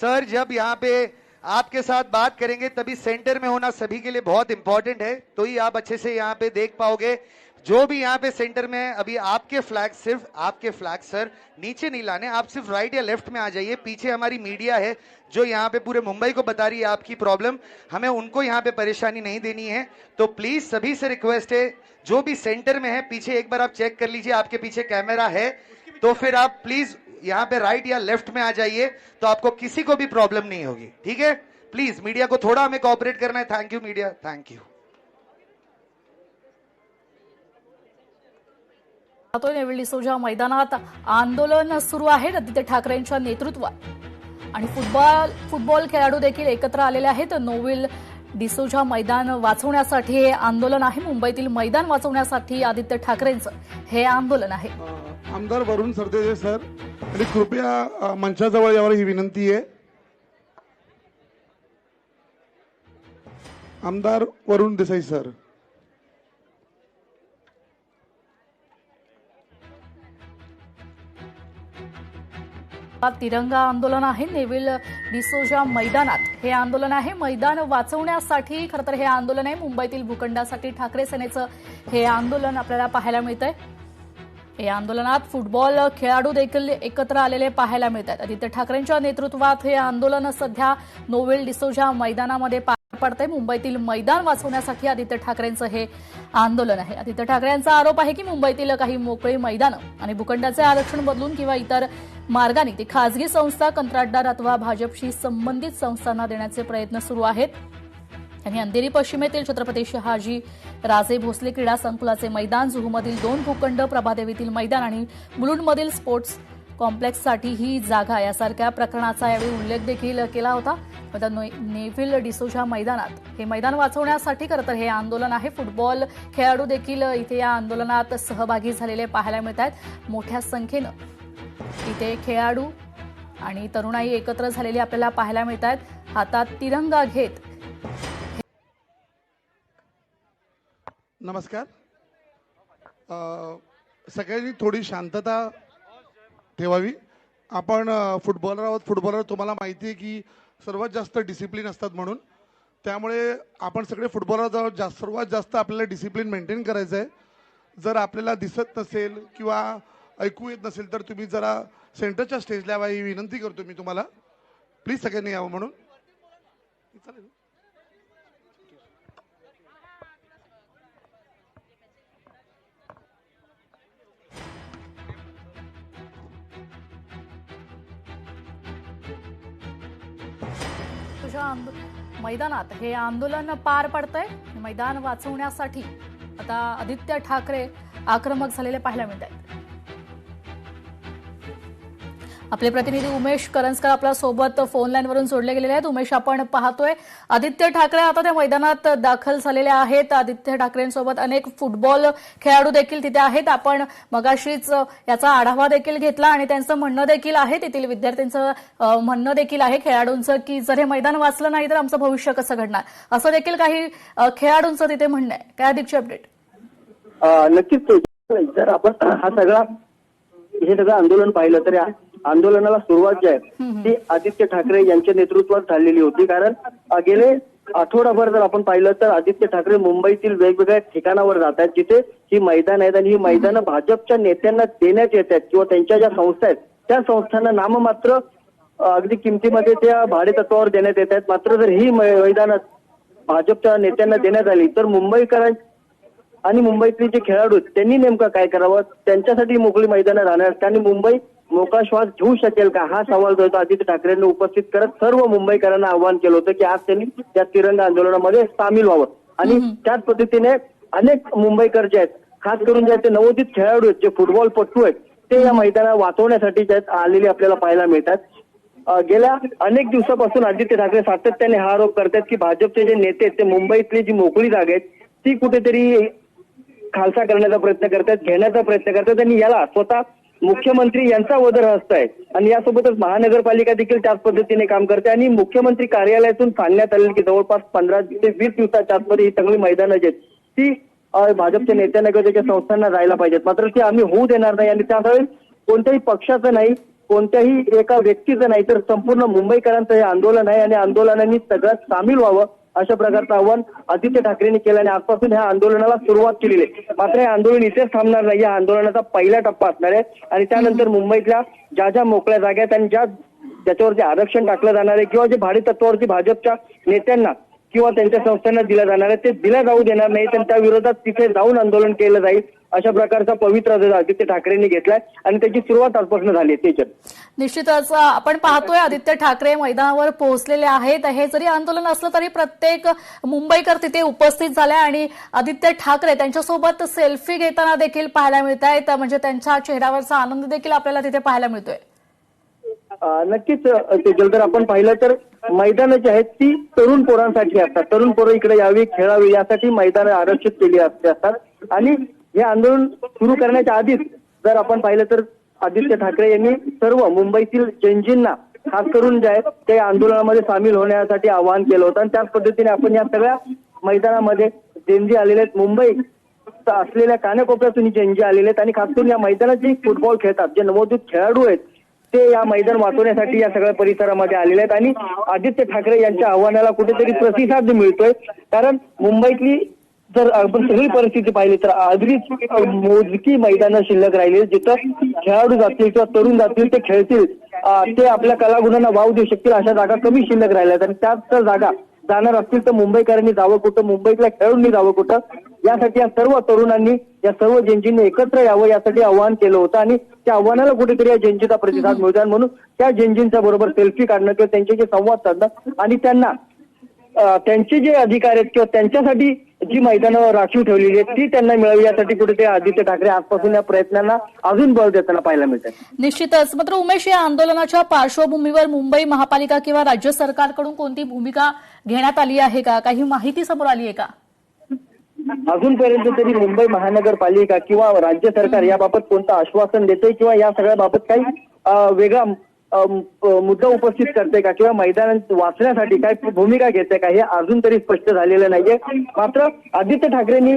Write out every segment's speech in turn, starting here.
Sir जब यहाँ पे आपके साथ बात करेंगे तभी सेंटर में होना सभी के लिए बहुत इंपॉर्टेंट है, तो ही आप अच्छे से यहाँ पे देख पाओगे। जो भी यहाँ पे सेंटर में है, अभी आपके फ्लैग, सिर्फ आपके फ्लैग सर नीचे नहीं लाने, आप सिर्फ राइट या लेफ्ट में आ जाइए। पीछे हमारी मीडिया है जो यहाँ पे पूरे मुंबई को बता रही है आपकी प्रॉब्लम, हमें उनको यहाँ पे परेशानी नहीं देनी है। तो प्लीज सभी से रिक्वेस्ट है, जो भी सेंटर में है पीछे एक बार आप चेक कर लीजिए, आपके पीछे कैमरा है तो फिर आप प्लीज यहाँ पे राइट या लेफ्ट में आ जाइए, तो आपको किसी को भी प्रॉब्लम नहीं होगी। ठीक है, प्लीज मीडिया को थोड़ा हमें कोऑपरेट करना है। Thank you media, thank you. Neville D'Souza मैदानात आंदोलन सुरू आहे आदित्य ठाकरेंच्या नेतृत्वात आणि फुटबॉल खेळाडू देखील एकत्र आलेले आहेत। नोव्हिल डिसोजा मैदान वाचवण्यासाठी हे आंदोलन आहे। मुंबईतील मैदान वाचवण्यासाठी आदित्य ठाकरेंचं हे आंदोलन आहे। आमदार वरुण सरदेसाई सर आणि कृपया मंचाजवळ यावर ही विनंती आहे। आमदार वरुण देसाई सर। तिरंगा आंदोलन आहे नेव्हिल डिसोजा मैदानात हे आंदोलन आहे। मैदान वाचवण्यासाठी खरं तर हे आंदोलन आहे। मुंबईतील भूखंडासाठी ठाकरे सेनेचं हे आंदोलन आपल्याला पाहायला मिळतंय। या आंदोलनात फुटबॉल खेळाडू देखील एकत्र आलेले पाहायला मिळतात। आदित्य ठाकरेंच्या नेतृत्वात हे आंदोलन सध्या नोव्हिल डिसोजा मैदानामध्ये पार पडतंय। मुंबईतील मैदान वाचवण्यासाठी आदित्य ठाकरेंचं हे आंदोलन आहे। आदित्य ठाकरेंचा आरोप आहे की मुंबईतील काही मोकळी मैदानं आणि भूखंडाचे आरक्षण बदलून किंवा इतर मार्गाने ती खासगी संस्था, कंत्राटदार अथवा भाजपशी संबंधित संस्थांना देण्याचे प्रयत्न सुरू आहेत। त्यांनी अंधेरी पश्चिमेतील छत्रपती शहाजी राजे भोसले क्रीडा संकुलाचे मैदान, जुहूमधील 2 भूखंड, प्रभादेवीतील मैदान आणि मुलुंडमधील स्पोर्ट्स कॉम्प्लेक्ससाठी ही जागा यासारख्या प्रकरणाचा यावेळी उल्लेख देखील केला होता। नेव्हिल डिसोजा मैदानात हे मैदान वाचवण्यासाठी खरं तर हे आंदोलन आहे। फुटबॉल खेळाडू देखील इथे या आंदोलनात सहभागी झालेले पाहायला मिळत आहेत। मोठ्या संख्येनं इथे खेळाडू आणि तरुणाई एकत्र झालेली आपल्याला पाहायला मिळत आहेत, हातात तिरंगा घेत। नमस्कार, सगळ्यांनी थोडी शांतता ठेवावी। आपण फुटबॉलर आहोत, फुटबॉलर तुम्हाला माहिती आहे की सर्वात जास्त डिसिप्लिन असतात, म्हणून त्यामुळे आपण सगळे फुटबॉलर सर्वात जास्त आपल्याला डिसिप्लिन मेंटेन करायचं आहे। जर आपल्याला दिसत नसेल किंवा ऐकू येत नसेल तर तुम्ही जरा सेंटरच्या स्टेजला यावं ही विनंती करतो मी तुम्हाला, प्लीज सगळ्यांनी यावं म्हणून। चालेल, मैदानात हे आंदोलन पार पडतंय। मैदान वाचवण्यासाठी आता आदित्य ठाकरे आक्रमक झालेले पाहायला मिळत आहेत। आपले प्रतिनिधी उमेश करंजकर आपल्या सोबत फोन लाईनवरून जोडले गेलेले आहेत। उमेश, आपण पाहतोय आदित्य ठाकरे आता त्या मैदानात दाखल झालेले आहेत। आदित्य ठाकरेंसोबत अनेक फुटबॉल खेळाडू देखील तिथे आहेत। आपण मगाशीच याचा आढावा देखील घेतला आणि त्यांचं म्हणणं देखील आहे, तेथील विद्यार्थ्यांचं म्हणणं देखील आहे खेळाडूंचं की जर हे मैदान वाचलं नाही तर आमचं भविष्य कसं घडणार, असं देखील काही खेळाडूंचं तिथे म्हणणं आहे। काय अधिकची अपडेट? नक्कीच, जर आपण हे सगळं आंदोलन पाहिलं तर आंदोलनाला सुरुवात जी आहे ती आदित्य ठाकरे यांच्या नेतृत्वात झालेली होती। कारण गेले आठवडाभर जर आपण पाहिलं तर आदित्य ठाकरे मुंबईतील वेगवेगळ्या ठिकाणावर जात आहेत, जिथे ही मैदान आहेत आणि ही मैदानं भाजपच्या नेत्यांना देण्यात येत आहेत किंवा त्यांच्या ज्या संस्था आहेत त्या संस्थांना नाममात्र अगदी किमतीमध्ये त्या भाडे तत्वावर देण्यात येत आहेत। मात्र जर ही मैदानं भाजपच्या नेत्यांना देण्यात आली तर मुंबईकरांची आणि मुंबईतले जे खेळाडू आहेत त्यांनी नेमकं काय करावं, त्यांच्यासाठी मोकळी मैदानं राहणार आणि मुंबई मोकळा श्वास घेऊ शकेल का, हा सवाल जो आदित्य ठाकरेंनी उपस्थित करत सर्व मुंबईकरांना आवाहन केलं होतं की आज त्यांनी त्या तिरंगा आंदोलनामध्ये सामील व्हावं। आणि त्याच पद्धतीने अनेक मुंबईकर जे आहेत, खास करून जे ते नवोदित खेळाडू आहेत, जे फुटबॉलपटू आहेत, ते या मैदानात वाचवण्यासाठी आलेले आपल्याला पाहायला मिळतात। गेल्या अनेक दिवसापासून आदित्य ठाकरे सातत्याने हा आरोप करतात की भाजपचे जे नेते आहेत ते मुंबईतली जी मोकळी जागा आहेत ती कुठेतरी खालसा करण्याचा प्रयत्न करतात, घेण्याचा प्रयत्न करतात आणि याला स्वतः मुख्यमंत्री यांचा वदरहस्त आहे। आणि यासोबतच महानगरपालिका देखील त्याच पद्धतीने काम करते आणि मुख्यमंत्री कार्यालयातून सांगण्यात आले की जवळपास 15 ते 20 दिवसाच्या आतमध्ये ही सगळी मैदानं जी आहेत ती भाजपच्या नेत्यांना किंवा त्याच्या संस्थांना जायला पाहिजेत, मात्र ते आम्ही होऊ देणार नाही। आणि त्यावेळी कोणत्याही पक्षाचं नाही कोणत्याही एका व्यक्तीचं नाही तर संपूर्ण मुंबईकरांचं हे आंदोलन आहे आणि आंदोलनांनी सगळ्यात सामील व्हावं अशा प्रकारचं आव्हान आदित्य ठाकरेंनी केलं आणि आजपासून ह्या आंदोलनाला सुरुवात केलेली आहे. मात्र हे आंदोलन इथेच थांबणार नाही. या आंदोलनाचा पहिला टप्पा असणार आहे आणि त्यानंतर मुंबईतल्या ज्या मोकळ्या जागा आहेत आणि ज्याच्यावरती आरक्षण टाकलं जाणार आहे किंवा जे भाडे तत्वावरती भाजपच्या नेत्यांना किंवा त्यांच्या संस्थांना दिलं जाणार आहे ते दिल्या जाऊ देणार नाही तर त्या विरोधात तिथे जाऊन आंदोलन केलं जाईल अशा प्रकारचा पवित्रा आदित्य ठाकरेंनी घेतलाय आणि त्याची सुरुवात आजपासून झाली आहे. निश्चितच आपण पाहतोय आदित्य ठाकरे मैदानावर पोहोचलेले आहेत. हे जरी आंदोलन असलं तरी प्रत्येक मुंबईकर तिथे उपस्थित झाले आणि आदित्य ठाकरे त्यांच्यासोबत सेल्फी घेताना देखील पाहायला मिळत आहेत. म्हणजे त्यांच्या चेहऱ्यावरचा आनंद देखील आपल्याला तिथे पाहायला मिळतोय. नक्कीच तेजल, जर आपण पाहिलं तर मैदानं जी आहेत ती तरुण पोरांसाठी असतात. तरुण पोरं इकडे यावी खेळावी यासाठी मैदानं आरक्षित केली असतात आणि हे आंदोलन सुरू करण्याच्या आधीच जर आपण पाहिलं तर आदित्य ठाकरे यांनी सर्व मुंबईतील जनजींना खास करून जे आहेत ते आंदोलनामध्ये सामील होण्यासाठी आवाहन केलं होतं आणि त्याच पद्धतीने आपण या सगळ्या मैदानामध्ये जनजी आलेले आहेत. मुंबई असलेल्या कानाकोपऱ्यातून जनजी आलेले आहेत आणि खास करून या मैदानात जे फुटबॉल खेळतात जे नवोदित खेळाडू आहेत ते या मैदान वाचवण्यासाठी या सगळ्या परिसरामध्ये आलेले आहेत आणि आदित्य ठाकरे यांच्या आव्हानाला कुठेतरी प्रतिसाद मिळतोय. कारण मुंबईतली जर आपण सगळी परिस्थिती पाहिली तर आधीच मोजकी मैदानं शिल्लक राहिली जिथं खेळाडू जातील किंवा तरुण जातील ते खेळतील ते आपल्या कलागुणांना वाव देऊ शकतील अशा जागा कमी शिल्लक राहिल्यात आणि त्याच जागा जाणार असतील तर मुंबईकरांनी जावं कुठं, मुंबईतल्या खेळाडूंनी जावं कुठं यासाठी या सर्व तरुणांनी या सर्व जनजींनी एकत्र यावं यासाठी आवाहन केलं होतं आणि त्या आव्हानाला कुठेतरी या जनजीचा प्रतिसाद मिळतो आणि म्हणून त्या जनजींच्या बरोबर सेल्फी काढणं किंवा त्यांच्याशी संवाद साधणं आणि त्यांना त्यांचे जे अधिकार आहेत किंवा त्यांच्यासाठी जी मैदानं राखीव ठेवलेली आहेत ती त्यांना मिळावी यासाठी कुठेतरी आदित्य ठाकरे आजपासून या प्रयत्नांना अजून बळ देताना पाहायला मिळतात. निश्चितच. मात्र उमेश, या आंदोलनाच्या पार्श्वभूमीवर मुंबई महापालिका किंवा राज्य सरकारकडून कोणती भूमिका घेण्यात आली आहे का? काही माहिती समोर आली आहे का? अजूनपर्यंत तरी मुंबई महानगरपालिका किंवा राज्य सरकार याबाबत कोणतं आश्वासन देते किंवा या सगळ्या बाबत काही वेगळा मुद्दा उपस्थित करते का किंवा मैदान वाचण्यासाठी काय भूमिका घेते का हे अजून तरी स्पष्ट झालेलं नाहीये. मात्र आदित्य ठाकरेंनी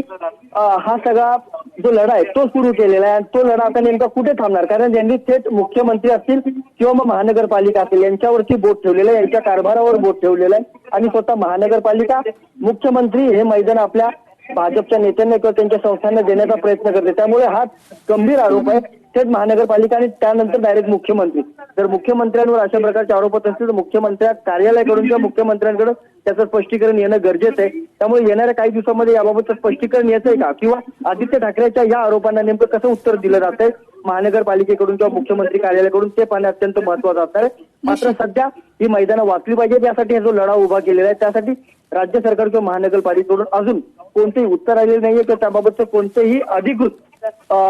हा सगळा जो लढा आहे तो सुरू केलेला आहे आणि तो लढा आता नेमका कुठे थांबणार? कारण त्यांनी थेट मुख्यमंत्री असतील किंवा मग महानगरपालिका असेल यांच्यावरती बोट ठेवलेलं आहे, यांच्या कारभारावर बोट ठेवलेलं आहे आणि स्वतः महानगरपालिका मुख्यमंत्री हे मैदान आपल्या भाजपच्या नेत्यांना किंवा त्यांच्या संस्थांना देण्याचा प्रयत्न करते. त्यामुळे हा गंभीर आरोप आहे थेट महानगरपालिका आणि त्यानंतर डायरेक्ट मुख्यमंत्री. जर मुख्यमंत्र्यांवर अशा प्रकारचे आरोप होत असतील तर मुख्यमंत्र्या कार्यालयाकडून किंवा मुख्यमंत्र्यांकडून त्याचं स्पष्टीकरण येणं गरजेचं आहे. त्यामुळे येणाऱ्या काही दिवसांमध्ये याबाबतचं स्पष्टीकरण येतंय का किंवा आदित्य ठाकरेच्या या आरोपांना नेमकं कसं उत्तर दिलं जात आहे महानगरपालिकेकडून किंवा मुख्यमंत्री कार्यालयाकडून ते पाहणं अत्यंत महत्वाचं असणार आहे. मात्र सध्या ही मैदानं वाचली पाहिजेत यासाठी हा जो लढा उभा केलेला आहे त्यासाठी राज्य सरकार किंवा महानगरपालिकेकडून अजून कोणतेही उत्तर आलेलं नाहीये किंवा त्याबाबतचं कोणतेही अधिकृत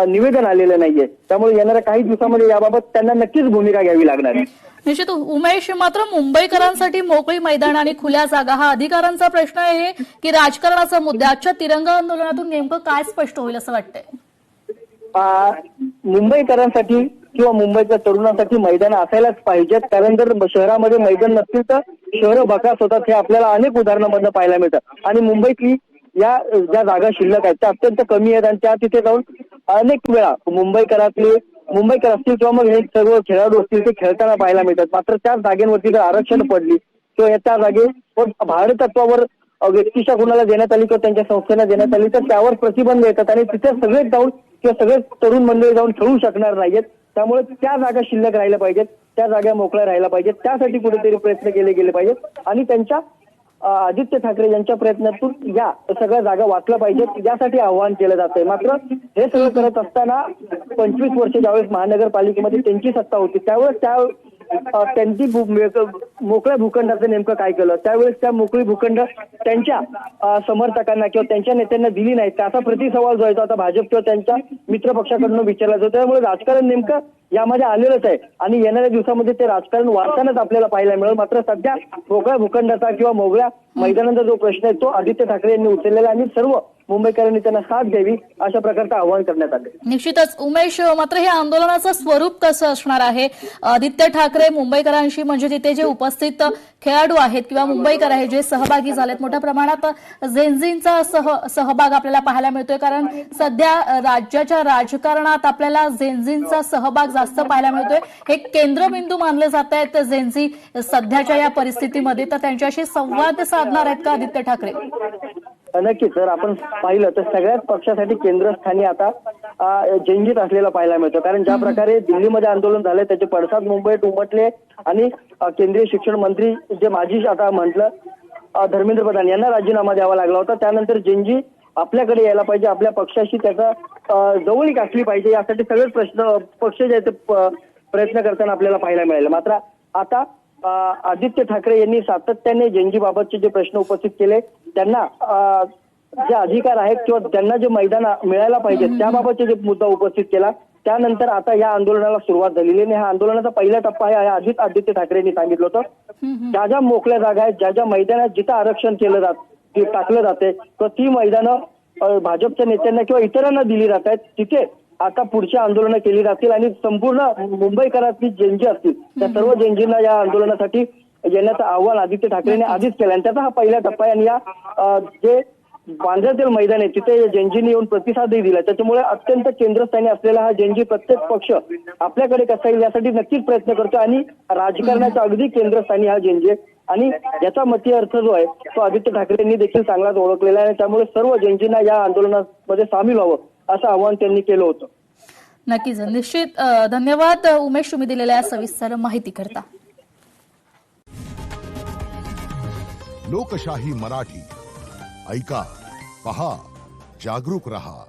निवेदन आलेलं नाहीये. त्यामुळे येणाऱ्या काही दिवसांमध्ये याबाबत त्यांना नक्कीच भूमिका घ्यावी लागणार आहे. निश्चित उमेश, मात्र मुंबईकरांसाठी मोकळी मैदान आणि खुल्या जागा हा अधिकारांचा प्रश्न आहे की राजकारणाचा मुद्दा? आजच्या तिरंगा आंदोलनातून नेमकं काय स्पष्ट होईल असं वाटतंय? मुंबईकरांसाठी किंवा मुंबईच्या तरुणांसाठी मैदान असायलाच पाहिजेत. कारण जर शहरामध्ये मैदान नसतील तर शहरं बकास होतात हे आपल्याला अनेक उदाहरणांमधून पाहायला मिळतं आणि मुंबईतली या ज्या जागा शिल्लक आहेत त्या अत्यंत कमी आहेत आणि त्या तिथे जाऊन अनेक वेळा मुंबईकर असतील किंवा मग हे सर्व खेळाडू असतील ते खेळताना पाहायला मिळतात. मात्र त्या जागेवरती जर आरक्षण पडली किंवा त्या जागेवर भाडे तत्वावर व्यक्तीच्या कुणाला देण्यात आली किंवा त्यांच्या संस्थेला देण्यात आली तर त्यावर प्रतिबंध येतात आणि तिथे सगळेच जाऊन किंवा सगळेच तरुण मंडळी जाऊन खेळू शकणार नाहीयेत. त्यामुळे त्या जागा शिल्लक राहिल्या पाहिजेत, त्या जागा मोकळ्या राहिल्या पाहिजेत. त्यासाठी कुठेतरी प्रयत्न केले गेले पाहिजेत आणि त्यांच्या आदित्य ठाकरे यांच्या प्रयत्नातून या सगळ्या जागा वाचल्या पाहिजेत यासाठी आवाहन केलं जात आहे. मात्र हे सगळं करत असताना 25 वर्ष ज्यावेळेस महानगरपालिकेमध्ये त्यांची सत्ता होती त्यावेळेस त्यांची मोकळ्या भूखंडाचं नेमकं काय केलं? त्यावेळेस त्या मोकळी भूखंड त्यांच्या समर्थकांना किंवा त्यांच्या नेत्यांना दिली नाही त्याचा प्रतिसवाल जो आहे तो आता भाजप किंवा त्यांच्या मित्र पक्षाकडून विचारला जातो. त्यामुळे राजकारण नेमकं यामध्ये आलेलंच आहे आणि येणाऱ्या दिवसामध्ये ते राजकारण वाढतानाच आपल्याला पाहायला मिळेल. मात्र सध्या मोकळ्या भूखंडाचा किंवा मोकळ्या मैदानाचा जो प्रश्न आहे तो आदित्य ठाकरे यांनी उचललेला आणि सर्व मुंबईकरांनी त्यांना साथ द्यावी अशा प्रकारचं आवाहन करण्यात आले. निश्चितच उमेश, मात्र हे आंदोलनाचं स्वरूप कसं असणार आहे? आदित्य ठाकरे मुंबईकरांशी म्हणजे तिथे जे उपस्थित खेळाडू आहेत किंवा मुंबईकर आहेत जे सहभागी झालेत, मोठ्या प्रमाणात जेनझींचा सहभाग आपल्याला पाहायला मिळतोय, कारण सध्या राज्याच्या राजकारणात आपल्याला जेनझींचा सहभाग जास्त पाहायला मिळतोय. हे केंद्रबिंदू मानले जात आहेत जेनझी सध्याच्या या परिस्थितीमध्ये, तर त्यांच्याशी संवाद साधणार आहेत का आदित्य ठाकरे? नक्कीच. जर आपण पाहिलं तर सगळ्याच पक्षासाठी केंद्रस्थानी आता जेनजीत असलेला पाहायला मिळतो. कारण ज्या प्रकारे दिल्लीमध्ये आंदोलन झाले त्याचे पडसाद मुंबईत उमटले आणि केंद्रीय शिक्षण मंत्री जे माजी आता म्हटलं धर्मेंद्र प्रधान यांना राजीनामा द्यावा लागला होता. त्यानंतर जेनजी आपल्याकडे यायला पाहिजे, आपल्या पक्षाशी त्याचा जवळीक असली पाहिजे, यासाठी सगळेच पक्ष जे ते प्रयत्न करताना आपल्याला पाहायला मिळाले. मात्र आता आदित्य ठाकरे यांनी सातत्याने जेनजी बाबतचे जे प्रश्न उपस्थित केले, त्यांना जे अधिकार आहेत किंवा त्यांना जे मैदान मिळायला पाहिजे त्याबाबतचे जे मुद्दा उपस्थित केला. त्यानंतर आता या आंदोलनाला सुरुवात झालेली आहे. हा आंदोलनाचा पहिला टप्पा आहे आधीच आदित्य ठाकरेंनी सांगितलं होतं. ज्या ज्या मोकळ्या जागा आहेत, ज्या ज्या मैदानात जिथं आरक्षण टाकलं जाते तर ती मैदानं भाजपच्या नेत्यांना किंवा इतरांना दिली जात आहेत. तिथे आता पुढची आंदोलनं केली जातील आणि संपूर्ण मुंबईकरातली जेनजी असतील त्या सर्व जेनजींना या आंदोलनासाठी येण्याचं आव्हान आदित्य ठाकरेंनी आधीच केलं आणि त्याचा हा पहिला टप्पा आहे. आणि या जे बांद्र्यातील मैदान आहे तिथे जेनजींनी येऊन प्रतिसादही दिला. त्याच्यामुळे अत्यंत केंद्रस्थानी असलेला हा जेनजी प्रत्येक पक्ष आपल्याकडे कसा येईल यासाठी नक्कीच प्रयत्न करतो आणि राजकारणाच्या अगदी केंद्रस्थानी हा जेनजी आहे. आणि याचा मती अर्थ जो आहे तो आदित्य ठाकरेंनी देखील चांगलाच ओळखलेला आहे. त्यामुळे सर्व जेनजींना या आंदोलनामध्ये सामील व्हावं असं आवाहन त्यांनी केलं होतं. नक्कीच, निश्चित. धन्यवाद उमेश, तुम्ही दिलेल्या सविस्तर माहिती करता. लोकशाही मराठी ऐका, पहा, जागरूक रहा.